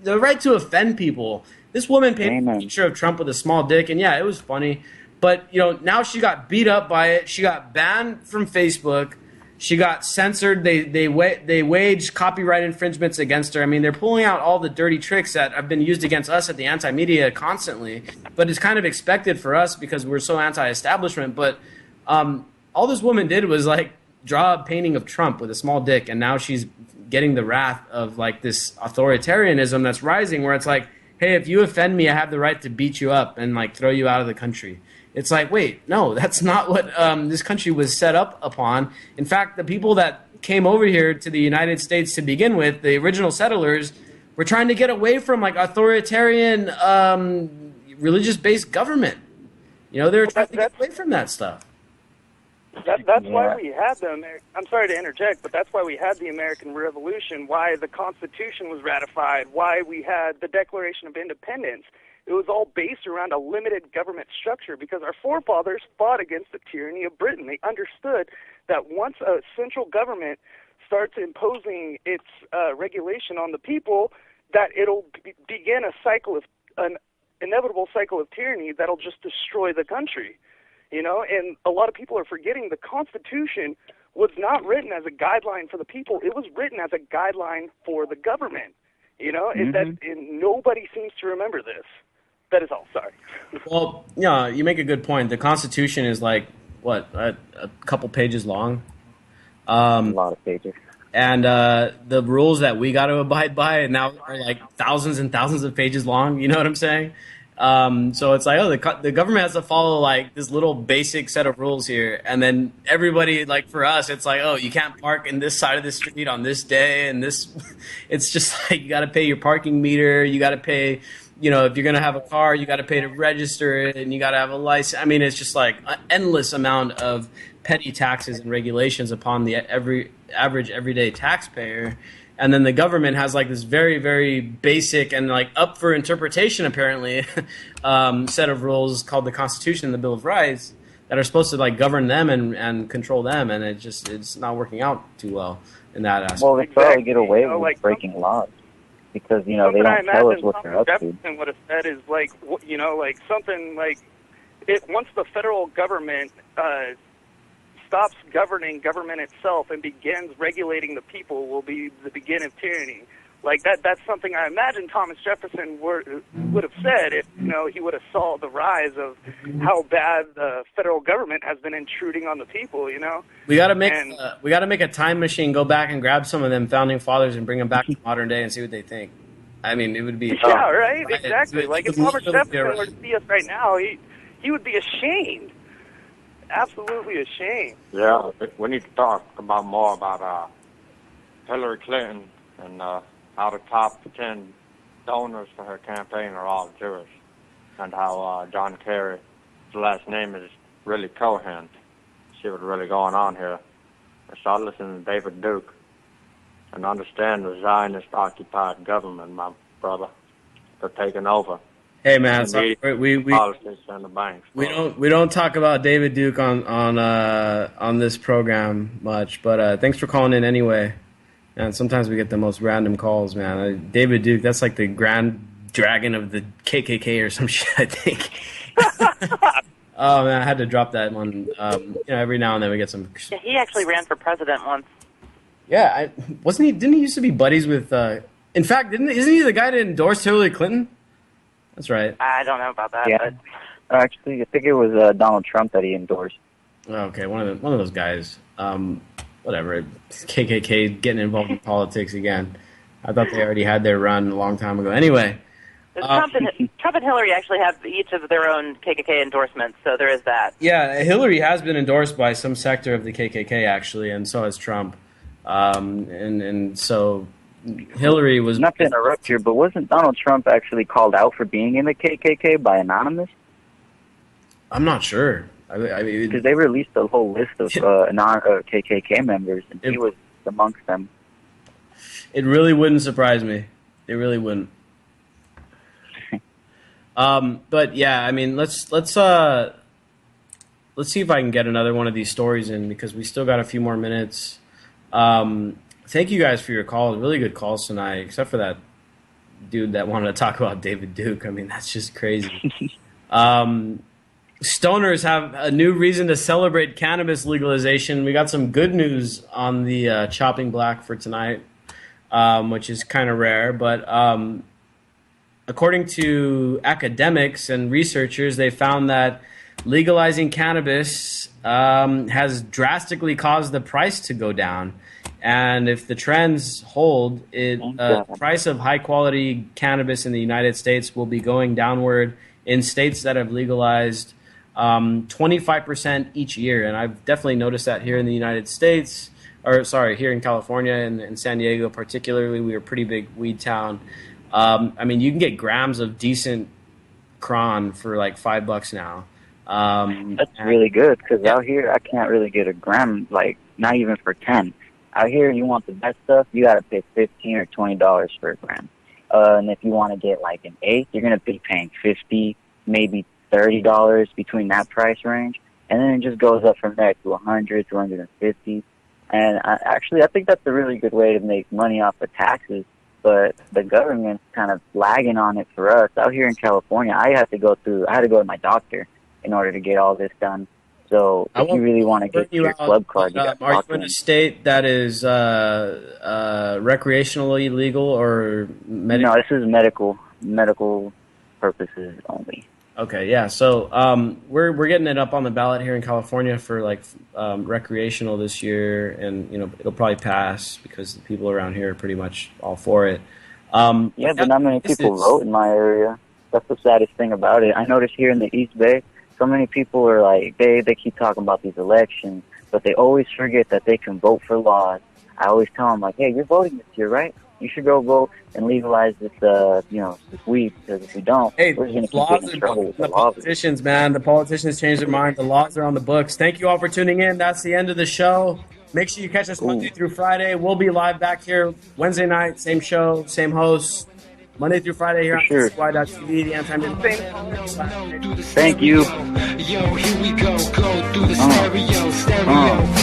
the right to offend people. This woman painted a picture of Trump with a small dick, and yeah, it was funny. But, now she got beat up by it. She got banned from Facebook. She got censored. They waged copyright infringements against her. I mean, they're pulling out all the dirty tricks that have been used against us at the anti-media constantly. But it's kind of expected for us because we're so anti-establishment. But all this woman did was like draw a painting of Trump with a small dick, and now she's getting the wrath of like this authoritarianism that's rising, where it's like, hey, if you offend me, I have the right to beat you up and like throw you out of the country. It's like, wait, no, that's not what this country was set up upon. In fact, the people that came over here to the United States to begin with, the original settlers, were trying to get away from like authoritarian religious-based government. They were trying to get away from that stuff. That's why we had I'm sorry to interject, but that's why we had the American Revolution, why the Constitution was ratified, why we had the Declaration of Independence. It was all based around a limited government structure because our forefathers fought against the tyranny of Britain. They understood that once a central government starts imposing its regulation on the people, that it'll begin an inevitable cycle of tyranny that'll just destroy the country. And a lot of people are forgetting the Constitution was not written as a guideline for the people. It was written as a guideline for the government. And nobody seems to remember this. That is all. Sorry. Well, yeah, you make a good point. The Constitution is like, what, a couple pages long? A lot of pages. And the rules that we got to abide by now are like thousands and thousands of pages long. You know what I'm saying? So it's like, oh, the government has to follow like this little basic set of rules here, and then everybody, like for us, it's like, oh, you can't park in this side of the street on this day, and this. It's just like you got to pay your parking meter, you got to pay, if you're gonna have a car, you got to pay to register it, and you got to have a license. I mean, it's just like an endless amount of petty taxes and regulations upon the average everyday taxpayer. And then the government has like this very, very basic and like up for interpretation, apparently, set of rules called the Constitution and the Bill of Rights that are supposed to like govern them and control them. And it's not working out too well in that aspect. Well, they probably get away with breaking laws because, they don't tell us what they're up to. Jefferson would have said is like, like something like once the federal government stops governing government itself and begins regulating the people will be the beginning of tyranny. Like that's something I imagine Thomas Jefferson would have said if he would have saw the rise of how bad the federal government has been intruding on the people. We got to make a time machine, go back and grab some of them founding fathers and bring them back to modern day and see what they think. I mean, it would be right, exactly. Like if Thomas Jefferson were to see us right now, he would be ashamed. Absolutely ashamed. Yeah, we need to talk more about Hillary Clinton and how the top 10 donors for her campaign are all Jewish, and how John Kerry's last name is really Cohen. See what's really going on here. I start listening to David Duke and understand the Zionist-occupied government, my brother. They're taking over. Hey man, we politics and the banks. We don't talk about David Duke on this program much, but thanks for calling in anyway. And sometimes we get the most random calls, man. David Duke, that's like the grand dragon of the KKK or some shit, I think. Oh man, I had to drop that one. Every now and then we get some. Yeah, he actually ran for president once. Yeah, didn't he used to be buddies with? In fact, isn't he the guy that endorsed Hillary Clinton? That's right. I don't know about that. Yeah. But actually, I think it was Donald Trump that he endorsed. Okay, one of those guys. Whatever. KKK getting involved in politics again. I thought they already had their run a long time ago. Anyway. Trump and Hillary actually have each of their own KKK endorsements, so there is that. Yeah, Hillary has been endorsed by some sector of the KKK, actually, and so has Trump. And so Hillary was... Not to interrupt here, but wasn't Donald Trump actually called out for being in the KKK by Anonymous? I'm not sure. Because they released a whole list of KKK members, and he was amongst them. It really wouldn't surprise me. It really wouldn't. But yeah, I mean, let's see if I can get another one of these stories in, because we still got a few more minutes. Thank you guys for your calls. Really good calls tonight, except for that dude that wanted to talk about David Duke. I mean, that's just crazy. Stoners have a new reason to celebrate cannabis legalization. We got some good news on the chopping block for tonight, which is kind of rare. But according to academics and researchers, they found that legalizing cannabis has drastically caused the price to go down. And if the trends hold, the price of high-quality cannabis in the United States will be going downward in states that have legalized 25% each year. And I've definitely noticed that here in the United States, here in California and in San Diego particularly. We are a pretty big weed town. I mean, you can get grams of decent cron for like $5 now. That's really good, because out here I can't really get a gram, like not even for 10. Out here, you want the best stuff, you got to pay $15 or $20 for a gram. And if you want to get like an eighth, you're going to be paying $50, maybe $30 between that price range. And then it just goes up from there to $100, $250. And I think that's a really good way to make money off of taxes. But the government's kind of lagging on it for us. Out here in California, I had to go to my doctor in order to get all this done. So if you really want to get your club card, you got to Are you in a state that is recreationally legal or medical? No, this is medical purposes only. Okay, yeah. So we're getting it up on the ballot here in California for like recreational this year, and it'll probably pass because the people around here are pretty much all for it. But not many people vote in my area. That's the saddest thing about it. I notice here in the East Bay, so many people are like, they keep talking about these elections, but they always forget that they can vote for laws. I always tell them, like, hey, you're voting this year, right? You should go vote and legalize this, this weed, because if we don't, Hey, we're going to keep laws getting in are trouble with the the laws. politicians, man. The politicians changed their mind. The laws are on the books. Thank you all for tuning in. That's the end of the show. Make sure you catch us Monday through Friday. We'll be live back here Wednesday night, same show, same host. Monday through Friday here on UCY.TV, the Anti-Media. Thank you. Yo, here we go through the stereo.